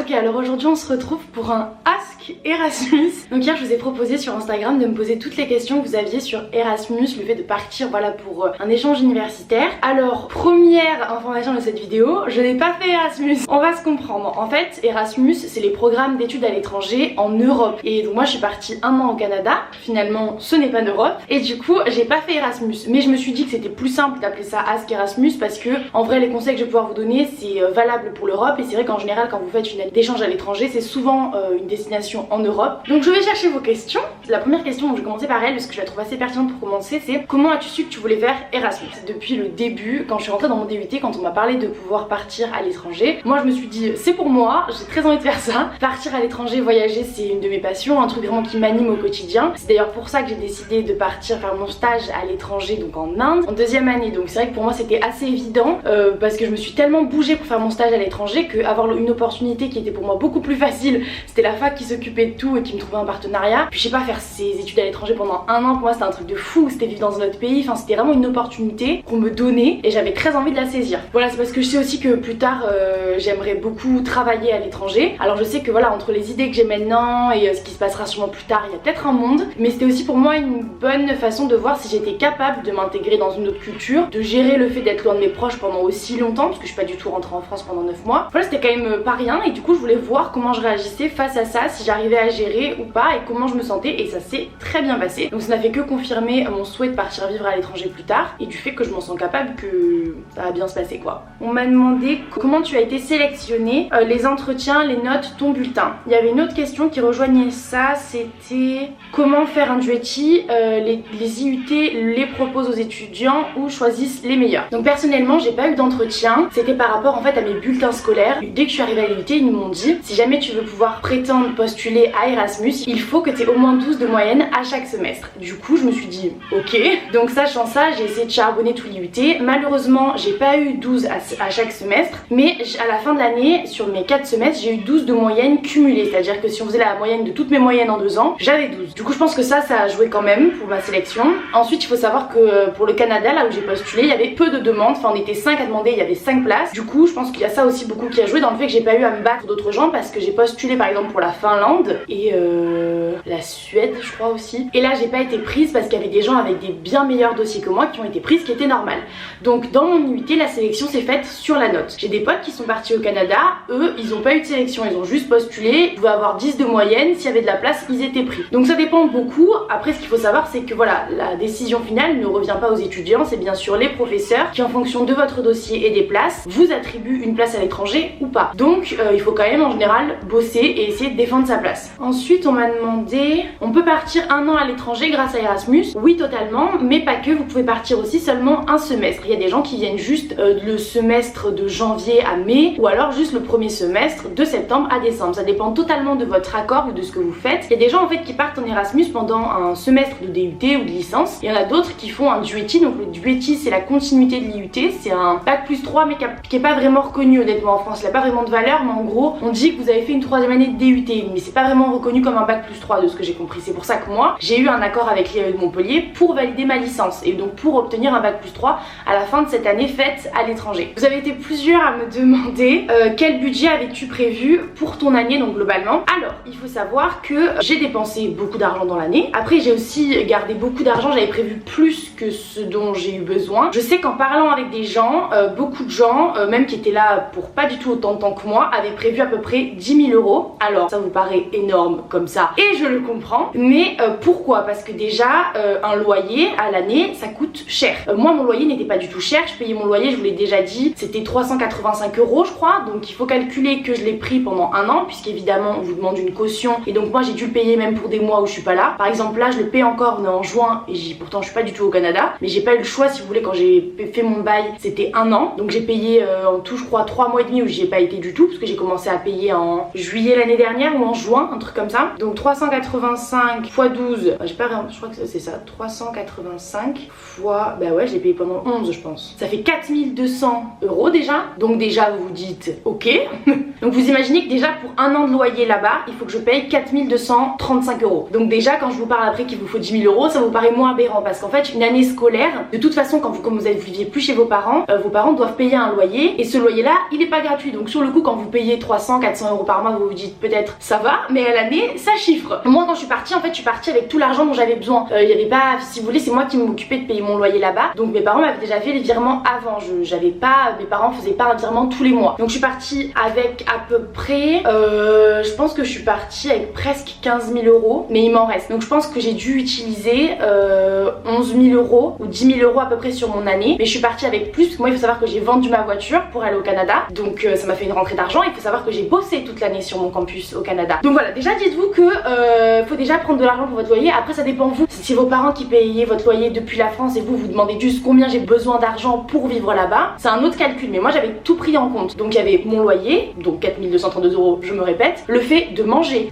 Ok, alors aujourd'hui on se retrouve pour un Ask Erasmus. Donc hier je vous ai proposé sur Instagram de me poser toutes les questions que vous aviez sur Erasmus, le fait de partir voilà pour un échange universitaire. Alors première information de cette vidéo, je n'ai pas fait Erasmus. On va se comprendre. En fait Erasmus c'est les programmes d'études à l'étranger en Europe. Et donc moi je suis partie un an au Canada, finalement ce n'est pas l'Europe. Et du coup j'ai pas fait Erasmus. Mais je me suis dit que c'était plus simple d'appeler ça Ask Erasmus parce que en vrai les conseils que je vais pouvoir vous donner c'est valable pour l'Europe. Et c'est vrai qu'en général quand vous faites une année d'échange à l'étranger c'est souvent une destination en Europe. Donc je vais chercher vos questions. La première question, donc je vais commencer par elle parce que je la trouve assez pertinente pour commencer, c'est comment as-tu su que tu voulais faire Erasmus? Depuis le début, quand je suis rentrée dans mon DUT, quand on m'a parlé de pouvoir partir à l'étranger, moi je me suis dit c'est pour moi, j'ai très envie de faire ça. Partir à l'étranger, voyager c'est une de mes passions, un truc vraiment qui m'anime au quotidien. C'est d'ailleurs pour ça que j'ai décidé de partir faire mon stage à l'étranger, donc en Inde, en deuxième année. Donc c'est vrai que pour moi c'était assez évident parce que je me suis tellement bougée pour faire mon stage à l'étranger qu'avoir une opportunité qui était pour moi beaucoup plus facile, c'était la fac qui s'occupait de tout et qui me trouvait un partenariat. Puis je sais pas, faire ces études à l'étranger pendant un an pour moi c'était un truc de fou, c'était vivre dans un autre pays, enfin c'était vraiment une opportunité qu'on me donnait et j'avais très envie de la saisir. Voilà, c'est parce que je sais aussi que plus tard j'aimerais beaucoup travailler à l'étranger. Alors je sais que voilà, entre les idées que j'ai maintenant et ce qui se passera sûrement plus tard, il y a peut-être un monde, mais c'était aussi pour moi une bonne façon de voir si j'étais capable de m'intégrer dans une autre culture, de gérer le fait d'être loin de mes proches pendant aussi longtemps, parce que je suis pas du tout rentrée en France pendant 9 mois. Voilà, c'était quand même pas rien et du coup je voulais voir comment je réagissais face à ça, si j'arrivais à gérer ou pas et comment je me sentais, et ça s'est très bien passé. Donc ça n'a fait que confirmer mon souhait de partir vivre à l'étranger plus tard et du fait que je m'en sens capable, que ça va bien se passer quoi. On m'a demandé comment tu as été sélectionnée, les entretiens, les notes, ton bulletin. Il y avait une autre question qui rejoignait ça, c'était comment faire un duetti, les IUT les proposent aux étudiants ou choisissent les meilleurs. Donc personnellement j'ai pas eu d'entretien, c'était par rapport en fait à mes bulletins scolaires. Dès que je suis arrivée à l'IUT ils m'ont dit si jamais tu veux pouvoir prétendre postuler à Erasmus, il faut que tu aies au moins 12 de moyenne à chaque semestre. Du coup je me suis dit ok, donc sachant ça j'ai essayé de charbonner tout l'IUT. Malheureusement j'ai pas eu 12 à chaque semestre, mais à la fin de l'année sur mes 4 semestres j'ai eu 12 de moyenne cumulée, c'est à dire que si on faisait la moyenne de toutes mes moyennes en 2 ans j'avais 12. Du coup je pense que ça a joué quand même pour ma sélection. Ensuite il faut savoir que pour le Canada là où j'ai postulé il y avait peu de demandes, enfin on était 5 à demander, il y avait 5 places. Du coup je pense qu'il y a ça aussi beaucoup qui a joué dans le fait que j'ai pas eu à me battre d'autres gens, parce que j'ai postulé par exemple pour la Finlande et la Suède je crois aussi, et là j'ai pas été prise parce qu'il y avait des gens avec des bien meilleurs dossiers que moi qui ont été prises, ce qui était normal. Donc dans mon IUT la sélection s'est faite sur la note. J'ai des potes qui sont partis au Canada, eux ils ont pas eu de sélection, ils ont juste postulé, ils pouvaient avoir 10 de moyenne, s'il y avait de la place ils étaient pris. Donc ça dépend beaucoup. Après ce qu'il faut savoir c'est que voilà, la décision finale ne revient pas aux étudiants, c'est bien sûr les professeurs qui en fonction de votre dossier et des places vous attribuent une place à l'étranger ou pas. Donc il faut quand même en général bosser et essayer de défendre sa place. Ensuite on m'a demandé, on peut partir un an à l'étranger grâce à Erasmus? Oui totalement, mais pas que, vous pouvez partir aussi seulement un semestre. Il y a des gens qui viennent juste le semestre de janvier à mai, ou alors juste le premier semestre de septembre à décembre. Ça dépend totalement de votre accord ou de ce que vous faites. Il y a des gens en fait qui partent en Erasmus pendant un semestre de DUT ou de licence. Il y en a d'autres qui font un duetti. Donc le duetti c'est la continuité de l'IUT, c'est un bac plus 3 mais qui est pas vraiment reconnu honnêtement en France. Il n'a pas vraiment de valeur, mais en gros on dit que vous avez fait une 3e année de DUT, mais c'est pas vraiment reconnu comme un bac plus 3 de ce que j'ai compris. C'est pour ça que moi j'ai eu un accord avec l'IAE de Montpellier pour valider ma licence et donc pour obtenir un bac plus 3 à la fin de cette année faite à l'étranger. Vous avez été plusieurs à me demander quel budget avais-tu prévu pour ton année, donc globalement. Alors il faut savoir que j'ai dépensé beaucoup d'argent dans l'année. Après j'ai aussi gardé beaucoup d'argent, j'avais prévu plus que ce dont j'ai eu besoin. Je sais qu'en parlant avec des gens, beaucoup de gens, même qui étaient là pour pas du tout autant de temps que moi, avaient prévu à peu près 10 000 euros. Alors ça vous paraît énorme comme ça et je le comprends, mais pourquoi? Parce que déjà un loyer à l'année ça coûte cher. Moi mon loyer n'était pas du tout cher, je payais mon loyer, je vous l'ai déjà dit, c'était 385 euros je crois, donc il faut calculer que je l'ai pris pendant un an puisqu'évidemment on vous demande une caution et donc moi j'ai dû le payer même pour des mois où je suis pas là. Par exemple là je le paye encore, on est en juin et pourtant je suis pas du tout au Canada, mais j'ai pas eu le choix si vous voulez. Quand j'ai fait mon bail c'était un an, donc j'ai payé en tout je crois 3 mois et demi où j'y ai pas été du tout parce que j'ai commencé à payer en juillet l'année dernière ou en juin, un truc comme ça. Donc 385 x 12, j'ai pas rien, je crois que c'est ça, 385 fois, bah ouais, je l'ai payé pendant 11 je pense. Ça fait 4200 € déjà, donc déjà vous vous dites ok. Donc vous imaginez que déjà pour un an de loyer là-bas, il faut que je paye 4235 €. Donc déjà quand je vous parle après qu'il vous faut 10 000 €, ça vous paraît moins aberrant parce qu'en fait une année scolaire, de toute façon quand vous viviez plus chez vos parents doivent payer un loyer et ce loyer là il est pas gratuit. Donc sur le coup quand vous payez 300-400 € par mois, vous vous dites peut-être ça va, mais à l'année ça chiffre. Moi quand je suis partie, en fait je suis partie avec tout l'argent dont j'avais besoin. Il y avait pas, si vous voulez, c'est moi qui m'occupais de payer mon loyer là-bas. Donc mes parents m'avaient déjà fait les virements avant. Mes parents faisaient pas un virement tous les mois. Donc je suis partie avec à peu près, je pense que je suis partie avec presque 15 000 €, mais il m'en reste. Donc je pense que j'ai dû utiliser 11 000 € ou 10 000 € à peu près sur mon année. Mais je suis partie avec plus parce que moi il faut savoir que j'ai vendu ma voiture pour aller au Canada. Donc ça m'a fait une rentrée d'argent. Il faut savoir que j'ai bossé toute l'année sur mon campus au Canada. Donc voilà, déjà dites-vous que faut déjà prendre de l'argent pour votre loyer. Après ça dépend vous. Si c'est vos parents qui payaient votre loyer depuis la France et vous demandez juste combien j'ai besoin d'argent pour vivre là-bas, c'est un autre calcul. Mais moi j'avais tout pris en compte. Donc il y avait mon loyer, donc 4232 €, je me répète. Le fait de manger,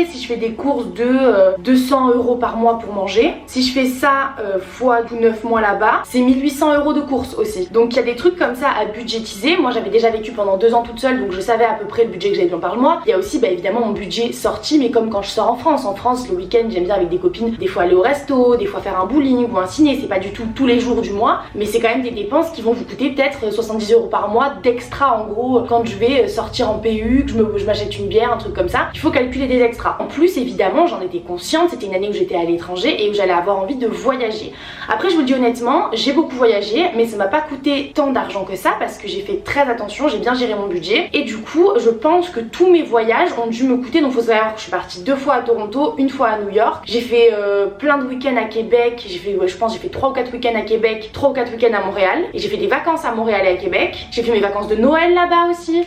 si je fais des courses de 200 € par mois pour manger, si je fais ça fois 9 mois là-bas, c'est 1800 € de courses aussi. Donc il y a des trucs comme ça à budgétiser. Moi j'avais déjà vécu pendant 2 ans toute seule, donc je savais à peu près le budget que j'avais besoin par mois. Il y a aussi évidemment mon budget sorti, mais comme quand je sors en France. En France le week-end j'aime bien avec des copines, des fois aller au resto, des fois faire un bowling ou un ciné. C'est pas du tout tous les jours du mois, mais c'est quand même des dépenses qui vont vous coûter peut-être 70 € par mois d'extra en gros quand je vais sortir en PU, que je m'achète une bière, un truc comme ça. Il faut calculer des extras. En plus évidemment j'en étais consciente, c'était une année où j'étais à l'étranger et où j'allais avoir envie de voyager. Après je vous le dis honnêtement, j'ai beaucoup voyagé, mais ça m'a pas coûté tant d'argent que ça parce que j'ai fait très attention, j'ai bien géré mon budget et du coup je pense que tous mes voyages ont dû me coûter. Donc faut savoir que je suis partie 2 fois à Toronto, 1 fois à New York. J'ai fait plein de week-ends à Québec, je pense j'ai fait 3 ou 4 week-ends à Québec, 3 ou 4 week-ends à Montréal et j'ai fait des vacances à Montréal et à Québec. J'ai fait mes vacances de Noël là-bas aussi.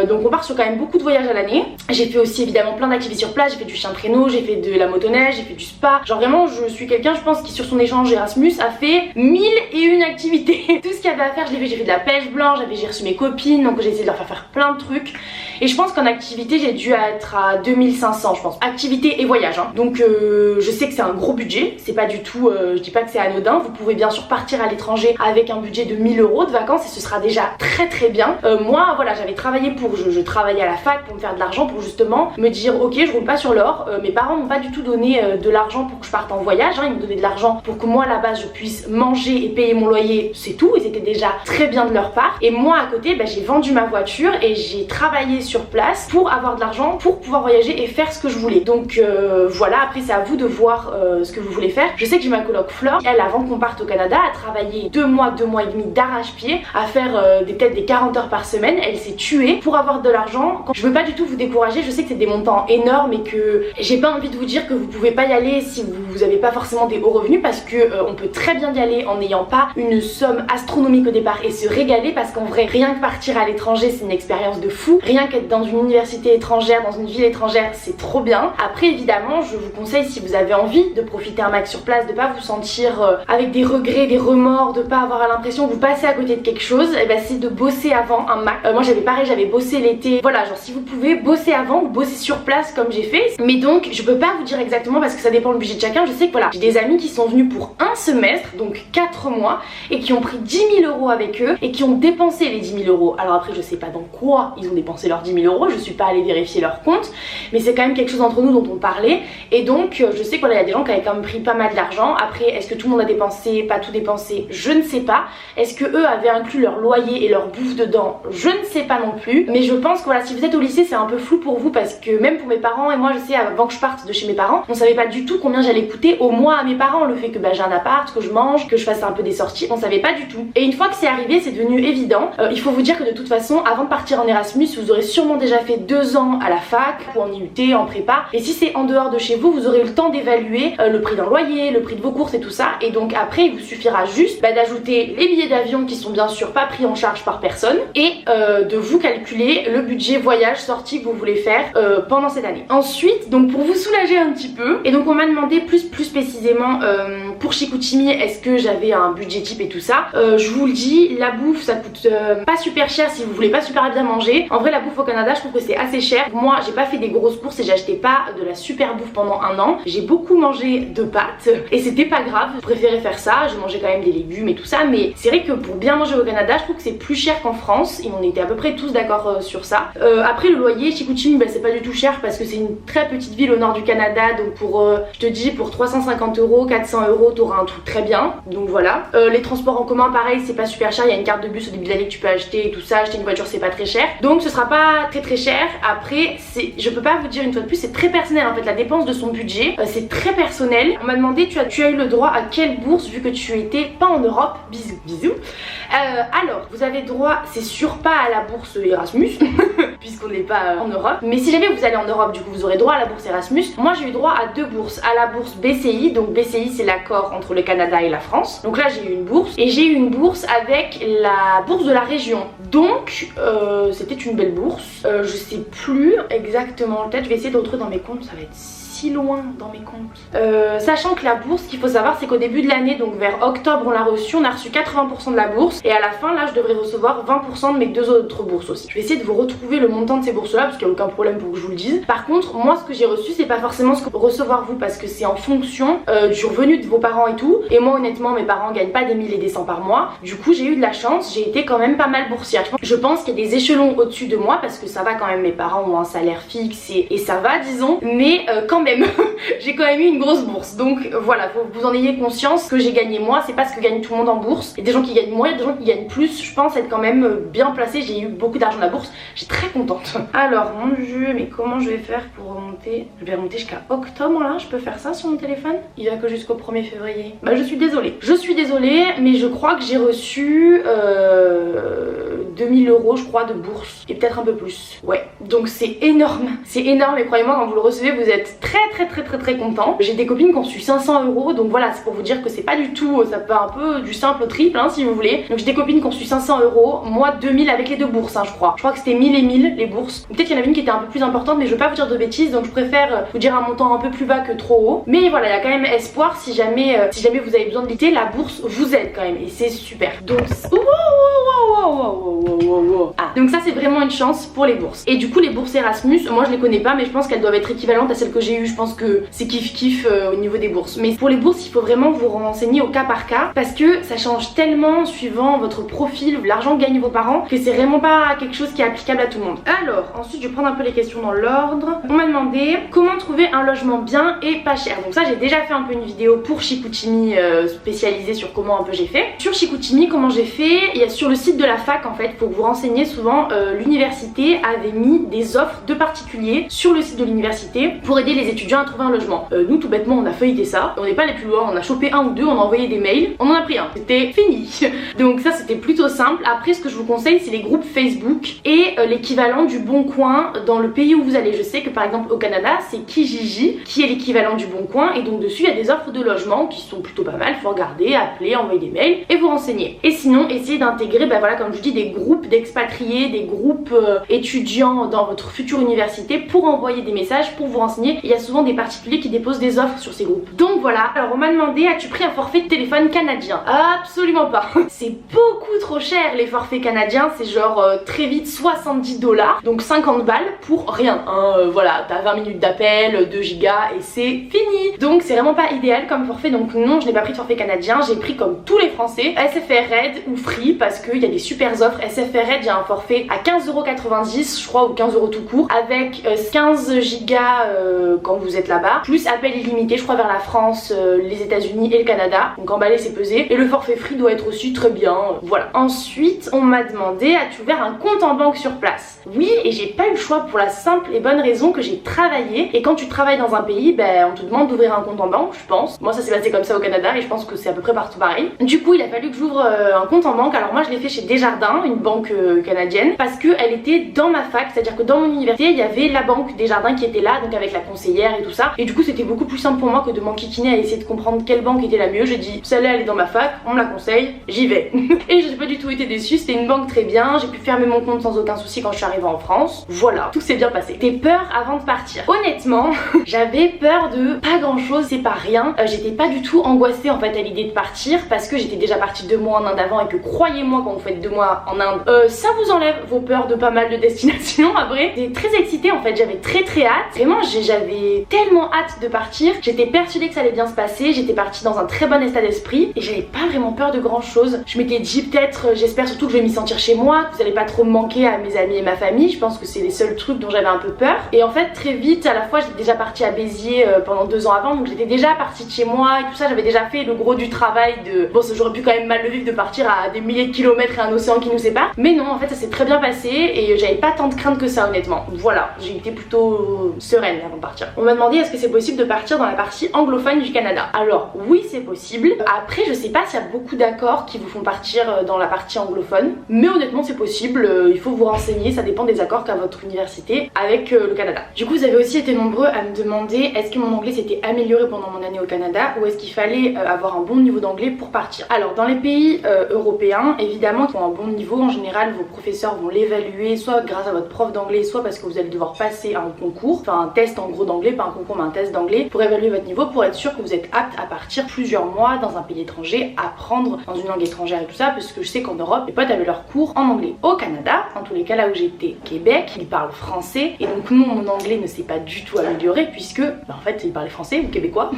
Donc on part sur quand même beaucoup de voyages à l'année. J'ai fait aussi évidemment plein d'activités sur place, j'ai fait du chien de traîneau, j'ai fait de la motoneige, j'ai fait du spa. Genre vraiment je suis quelqu'un je pense qui sur son échange Erasmus a fait 1001 activités. Tout ce qu'il y avait à faire je l'ai fait, j'ai fait de la pêche blanche, j'ai reçu mes copines, donc j'ai essayé de leur faire plein de trucs. Et je pense qu'en activité j'ai dû être à 2500 je pense, activité et voyage hein. Donc je sais que c'est un gros budget, c'est pas du tout, je dis pas que c'est anodin. Vous pouvez bien sûr partir à l'étranger avec un budget de 1000 € de vacances et ce sera déjà très bien. Moi voilà, j'avais travaillé pour, je travaillais à la fac pour me faire de l'argent, pour justement me dire ok je roule pas sur l'or. Mes parents m'ont pas du tout donné de l'argent pour que je parte en voyage hein. Ils m'ont donné de l'argent pour que moi à la base je puisse manger et payer mon loyer, c'est tout, et c'était déjà très bien de leur part. Et moi à côté j'ai vendu ma voiture et j'ai travaillé sur place pour avoir de l'argent pour pouvoir voyager et faire ce que je voulais. Donc voilà, après c'est à vous de voir ce que vous voulez faire. Je sais que j'ai ma coloc Flore, elle avant qu'on parte au Canada a travaillé 2 mois et demi d'arrache-pied à faire peut-être des 40 heures par semaine. Elle s'est tuée pour avoir de l'argent. Je veux pas du tout vous décourager, je sais que c'est des montants énormes et que j'ai pas envie de vous dire que vous pouvez pas y aller si vous avez pas forcément des hauts revenus, parce que on peut très bien y aller en n'ayant pas une somme astronomique au départ et se régaler, parce qu'en vrai rien que partir à l'étranger c'est une expérience de fou. Rien qu'être dans une université étrangère, dans une ville étrangère, c'est trop bien. Après évidemment je vous conseille, si vous avez envie de profiter un max sur place, de pas vous sentir avec des regrets, des remords, de pas avoir l'impression que vous passez à côté de quelque chose, et c'est de bosser avant un max. Moi j'avais pareil, j'avais bossé l'été, voilà, genre si vous pouvez bosser avant ou bosser sur place comme j'ai fait. Mais donc je peux pas vous dire exactement parce que ça dépend du budget de chacun. Je sais que voilà, j'ai des amis qui sont venus pour un semestre, donc 4 mois, et qui ont pris 10 000 € avec eux et qui ont dépensé les 10 000 €. Alors après je sais pas dans quoi ils ont dépensé leurs 10 000 €, je suis pas allée vérifier leur compte, mais c'est quand même quelque chose entre nous dont on parlait. Et donc je sais que voilà, il y a des gens qui avaient quand même pris pas mal d'argent. Après est-ce que tout le monde a dépensé, pas tout dépensé, je ne sais pas. Est-ce que eux avaient inclus leur loyer et leur bouffe dedans, je ne sais pas non plus. Mais je pense que voilà, si vous êtes au lycée c'est un peu flou pour vous, parce que même pour mes parents et moi, je sais avant que je parte de chez mes parents, on savait pas du tout combien j'allais coûter au mois à mes parents. Le fait que j'ai un appart, que je mange, que je fasse un peu des sorties, on savait pas du tout. Et une fois que c'est arrivé, c'est devenu évident. Il faut vous dire que de toute façon, avant de partir en Erasmus, vous aurez sûrement déjà fait 2 ans à la fac ou en IUT, en prépa, et si c'est en dehors de chez vous, vous aurez eu le temps d'évaluer le prix d'un loyer, le prix de vos courses et tout ça. Et donc après il vous suffira juste d'ajouter les billets d'avion qui sont bien sûr pas pris en charge par personne, et de vous calculer le budget voyage sortie que vous voulez faire pendant cette année. Ensuite, donc pour vous soulager un petit peu, et donc on m'a demandé plus précisément pour Chicoutimi, est-ce que j'avais un budget type et tout ça? Je vous le dis, la bouffe ça coûte pas super cher si vous voulez pas super bien manger. En vrai la bouffe au Canada je trouve que c'est assez cher. Moi j'ai pas fait des grosses courses et j'ai acheté pas de la super bouffe pendant un an. J'ai beaucoup mangé de pâtes et c'était pas grave, je préférais faire ça. J'ai mangé quand même des légumes et tout ça, mais c'est vrai que pour bien manger au Canada je trouve que c'est plus cher qu'en France et on était à peu près tous d'accord sur ça. Après le loyer Chicoutimi bah, c'est pas du tout cher parce que c'est une très petite ville au nord du Canada, donc pour je te dis pour 350 €, 400 € t'auras un truc très bien, donc voilà. Les transports en commun pareil c'est pas super cher, il y a une carte de bus au début de l'année que tu peux acheter et tout ça, acheter une voiture c'est pas très cher, donc ce sera pas très cher. Après je peux pas vous dire une fois de plus, c'est très personnel en fait, la dépense de son budget c'est très personnel. On m'a demandé tu as eu le droit à quelle bourse vu que tu étais pas en Europe, bisous bisous. Alors vous avez droit, c'est sûr pas à la bourse Erasmus puisqu'on n'est pas en Europe, mais si jamais vous allez en Europe du coup vous aurez droit à la bourse Erasmus. Moi j'ai eu droit à deux bourses, à la bourse BCI, donc BCI c'est l'accord entre le Canada et la France, donc là j'ai eu une bourse et j'ai eu une bourse avec la bourse de la région, donc c'était une belle bourse. Je sais plus exactement, peut-être je vais essayer de retrouver dans mes comptes, ça va être si loin dans mes comptes. Sachant que la bourse, ce qu'il faut savoir c'est qu'au début de l'année, donc vers octobre on l'a reçue, on a reçu 80% de la bourse et à la fin là je devrais recevoir 20% de mes deux autres bourses aussi. Je vais essayer de vous retrouver le montant de ces bourses là parce qu'il n'y a aucun problème pour que je vous le dise. Par contre moi ce que j'ai reçu c'est pas forcément ce que recevoir vous parce que c'est en fonction du revenu de vos parents et tout, et moi honnêtement mes parents gagnent pas des 1000 et des 100 par mois, du coup j'ai eu de la chance, j'ai été quand même pas mal boursière. Je pense qu'il y a des échelons au-dessus de moi parce que ça va quand même, mes parents ont un salaire fixe et ça va disons, mais quand même j'ai quand même eu une grosse bourse, donc voilà, faut que vous en ayez conscience. Que j'ai gagné moi c'est pas ce que gagne tout le monde en bourse, il y a des gens qui gagnent moins, il y a des gens qui gagnent plus. Je pense être quand même bien placée, j'ai eu beaucoup d'argent de la bourse, j'étais très contente. Alors mon dieu, mais comment je vais faire pour remonter? Je vais remonter jusqu'à octobre là, je peux faire ça sur mon téléphone? Il va que jusqu'au 1er février. Bah je suis désolée, mais je crois que j'ai reçu 2000 € je crois de bourse, et peut-être un peu plus, ouais, donc c'est énorme et croyez-moi quand vous le recevez vous êtes très content. J'ai des copines qui ont reçu 500 €, donc voilà, c'est pour vous dire que c'est pas du tout, ça peut un peu du simple au triple hein, si vous voulez. Donc j'ai des copines qui ont reçu 500 €, moi 2000 avec les deux bourses hein, je crois que c'était 1000 et 1000 les bourses. Peut-être qu'il y en avait une qui était un peu plus importante, mais je veux pas vous dire de bêtises, donc je préfère vous dire un montant un peu plus bas que trop haut. Mais voilà, il y a quand même espoir si jamais vous avez besoin de l'été, la bourse vous aide quand même et c'est super. Donc donc ça c'est vraiment une chance pour les bourses. Et du coup les bourses Erasmus, moi je les connais pas, mais je pense qu'elles doivent être équivalentes à celles que j'ai eues. Je pense que c'est kiff au niveau des bourses. Mais pour les bourses il faut vraiment vous renseigner au cas par cas parce que ça change tellement suivant votre profil, l'argent que gagnent vos parents, que c'est vraiment pas quelque chose qui est applicable à tout le monde. Alors ensuite je vais prendre un peu les questions dans l'ordre. On m'a demandé comment trouver un logement bien et pas cher. Donc ça j'ai déjà fait un peu une vidéo pour Chicoutimi spécialisée sur comment un peu j'ai fait. Sur Chicoutimi comment j'ai fait, il y a sur le site de la fac en fait, faut que vous renseigner souvent, l'université avait mis des offres de particuliers sur le site de l'université pour aider les étudiants à trouver un logement. Nous tout bêtement on a feuilleté ça, on n'est pas allé plus loin, on a chopé un ou deux, on a envoyé des mails, on en a pris un, c'était fini. Donc ça c'était plutôt simple. Après ce que je vous conseille c'est les groupes Facebook et l'équivalent du Bon Coin dans le pays où vous allez. Je sais que par exemple au Canada c'est Kijiji qui est l'équivalent du Bon Coin et donc dessus il y a des offres de logement qui sont plutôt pas mal, faut regarder, appeler, envoyer des mails et vous renseigner. Et sinon essayez d'intégrer, bah voilà comme je vous dis, des groupes d'expatriés, des groupes étudiants dans votre future université pour envoyer des messages, pour vous renseigner. Il y a souvent des particuliers qui déposent des offres sur ces groupes. Donc voilà, alors on m'a demandé as-tu pris un forfait de téléphone canadien? Absolument pas. C'est beaucoup trop cher les forfaits canadiens, c'est genre très vite 70 $, donc 50 balles pour rien hein. Voilà, t'as 20 minutes d'appel, 2 gigas et c'est fini. Donc c'est vraiment pas idéal comme forfait, donc non je n'ai pas pris de forfait canadien, j'ai pris comme tous les français SFR Red ou Free parce qu'il y a des super offres. SFR Red, il y a un forfait à 15,90 € je crois, ou 15 € tout court, avec 15 gigas quand vous êtes là-bas, plus appel illimité je crois vers la France, les États-Unis et le Canada, donc emballé c'est pesé. Et le forfait Free doit être aussi très bien, voilà. Ensuite on m'a demandé as-tu ouvert un compte en banque sur place? Oui, et j'ai pas eu le choix pour la simple et bonne raison que j'ai travaillé, et quand tu travailles dans un pays, ben on te demande d'ouvrir un compte en banque, je pense. Moi ça s'est passé comme ça au Canada et je pense que c'est à peu près partout pareil. Du coup il a fallu que j'ouvre un compte en banque. Alors moi je l'ai fait chez Desjardins, une banque canadienne canadienne parce qu'elle était dans ma fac, c'est-à-dire que dans mon université il y avait la banque Desjardins qui était là, donc avec la conseillère et tout ça, et du coup c'était beaucoup plus simple pour moi que de m'enquiquiner à essayer de comprendre quelle banque était la mieux. J'ai dit celle-là elle est dans ma fac, on me la conseille, j'y vais. Et j'ai pas du tout été déçue, c'était une banque très bien, j'ai pu fermer mon compte sans aucun souci quand je suis arrivée en France. Voilà, tout s'est bien passé. Tes peurs avant de partir? Honnêtement, j'avais peur de pas grand chose, c'est pas rien. J'étais pas du tout angoissée en fait à l'idée de partir parce que j'étais déjà partie 2 mois en Inde avant et que croyez-moi quand vous faites 2 mois en Inde, ça vous enlève vos peurs de pas mal de destinations après. J'étais très excitée en fait, j'avais très hâte. Vraiment j'avais tellement hâte de partir, j'étais persuadée que ça allait bien se passer, j'étais partie dans un très bon état d'esprit et j'avais pas vraiment peur de grand chose. Je m'étais dit peut-être, j'espère surtout que je vais m'y sentir chez moi, que vous allez pas trop me manquer à mes amis et ma famille. Je pense que c'est les seuls trucs dont j'avais un peu peur. Et en fait très vite, à la fois j'étais déjà partie à Béziers pendant 2 ans avant, donc j'étais déjà partie de chez moi et tout ça, j'avais déjà fait le gros du travail de... Bon, j'aurais pu quand même mal le vivre de partir à des milliers de kilomètres et un océan qui nous sépare, mais non, en fait ça s'est très bien passé et j'avais pas tant de crainte que ça honnêtement. Voilà, j'ai été plutôt sereine avant de partir. On m'a demandé est-ce que c'est possible de partir dans la partie anglophone du Canada. Alors oui, c'est possible. Après je sais pas s'il y a beaucoup d'accords qui vous font partir dans la partie anglophone, mais honnêtement c'est possible. Il faut vous renseigner, ça dépend des accords qu'a votre université avec le Canada. Du coup vous avez aussi été nombreux à me demander est-ce que mon anglais s'était amélioré pendant mon année au Canada ou est-ce qu'il fallait avoir un bon niveau d'anglais pour partir. Alors dans les pays européens évidemment qui ont un bon niveau, en général vos professeurs vont l'évaluer soit grâce à votre prof d'anglais, soit parce que vous allez devoir passer un concours, enfin un test en gros d'anglais, pas un concours mais un test d'anglais pour évaluer votre niveau, pour être sûr que vous êtes apte à partir plusieurs mois dans un pays étranger, apprendre dans une langue étrangère et tout ça, parce que je sais qu'en Europe les potes avaient leurs cours en anglais. Au Canada, en tous les cas là où j'étais, Québec, ils parlent français et donc non, mon anglais ne s'est pas du tout amélioré puisque en fait ils parlaient français ou québécois.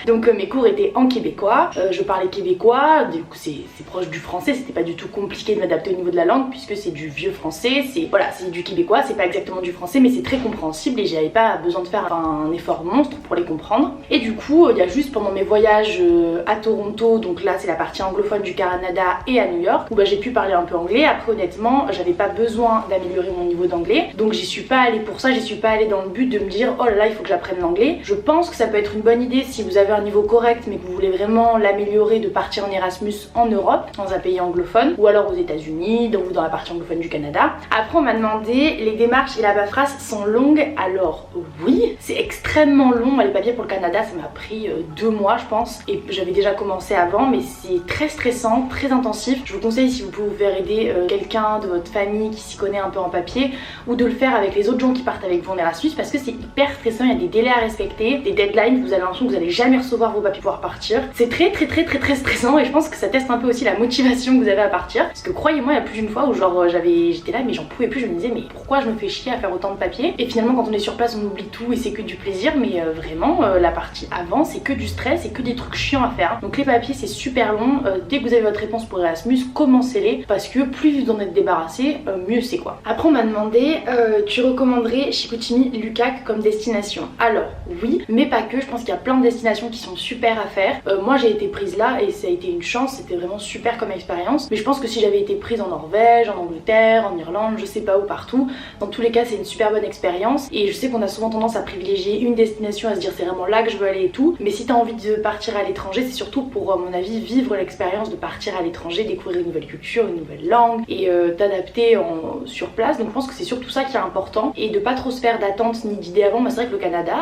Donc mes cours étaient en québécois, je parlais québécois, du coup c'est proche du français, c'était pas du tout compliqué de m'adapter au niveau de la langue puisque c'est du vieux français, c'est voilà, c'est du québécois, c'est pas exactement du français mais c'est très compréhensible et j'avais pas besoin de faire un effort monstre pour les comprendre. Et du coup il y a juste pendant mes voyages à Toronto, donc là c'est la partie anglophone du Canada, et à New York où j'ai pu parler un peu anglais. Après honnêtement j'avais pas besoin d'améliorer mon niveau d'anglais, donc j'y suis pas allée pour ça, j'y suis pas allée dans le but de me dire oh là là il faut que j'apprenne l'anglais. Je pense que ça peut être une bonne idée si vous avez un niveau correct mais que vous voulez vraiment l'améliorer, de partir en Erasmus en Europe, dans un pays anglophone, ou alors aux États-Unis, donc dans la partie anglophone du Canada. Après on m'a demandé les démarches et la paperasse sont longues. Alors oui, c'est extrêmement long. Les papiers pour le Canada ça m'a pris 2 mois je pense, et j'avais déjà commencé avant, mais c'est très stressant, très intensif. Je vous conseille si vous pouvez vous faire aider quelqu'un de votre famille qui s'y connaît un peu en papier, ou de le faire avec les autres gens qui partent avec vous en Erasmus, parce que c'est hyper stressant, il y a des délais à respecter, des deadlines, vous avez l'impression que vous allez jamais recevoir vos papiers pour pouvoir partir. C'est très stressant et je pense que ça teste un peu aussi la motivation que vous avez à partir, parce que croyez-moi il y a plus d'une fois où genre j'étais là mais j'en pouvais plus, je me disais mais pourquoi je me fais chier à faire autant de papiers, et finalement quand on est sur place on oublie tout et c'est que du plaisir, mais vraiment la partie avant c'est que du stress et que des trucs chiants à faire. Donc les papiers c'est super long, dès que vous avez votre réponse pour Erasmus, commencez-les parce que plus vous en êtes débarrassé, mieux c'est quoi. Après on m'a demandé tu recommanderais Chicoutimi, Lukac comme destination. Alors oui, mais pas que, je pense qu'il y a plein de destinations qui sont super à faire. Moi j'ai été prise là et ça a été une chance, c'était vraiment super comme expérience, mais je pense que si j'avais été prise en Norvège, en Angleterre, en Irlande, je sais pas où, partout, dans tous les cas c'est une super bonne expérience. Et je sais qu'on a souvent tendance à privilégier une destination, à se dire c'est vraiment là que je veux aller et tout, mais si t'as envie de partir à l'étranger, c'est surtout pour à mon avis vivre l'expérience de partir à l'étranger, découvrir une nouvelle culture, une nouvelle langue et t'adapter sur place. Donc je pense que c'est surtout ça qui est important, et de pas trop se faire d'attentes ni d'idées avant. Moi c'est vrai que le Canada,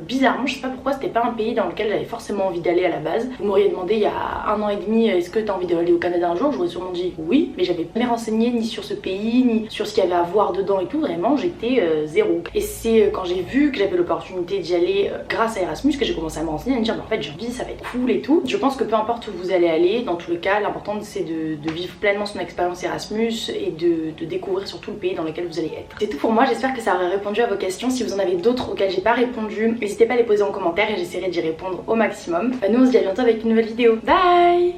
bizarrement je sais pas pourquoi, c'était pas un pays dans lequel j'avais forcément envie d'aller à la base. Vous m'auriez demandé il y a 1 an et demi est-ce que t'as envie d'aller au Canada un jour, j'aurais sûrement dit oui, mais j'avais jamais renseigné ni sur ce pays ni sur ce qu'il y avait à voir dedans et tout, vraiment j'étais zéro. Et c'est quand j'ai vu que j'avais l'opportunité d'y aller grâce à Erasmus que j'ai commencé à me renseigner, à me dire en fait j'ai envie, ça va être cool et tout. Je pense que peu importe où vous allez aller, dans tous les cas l'important c'est de vivre pleinement son expérience Erasmus et de découvrir surtout le pays dans lequel vous allez être. C'est tout pour moi, j'espère que ça aurait répondu à vos questions. Si vous en avez d'autres auxquelles j'ai pas répondu, n'hésitez pas à les poser en commentaire et j'essaierai d'y répondre au maximum. Nous on se dit à bientôt avec une nouvelle vidéo. Bye!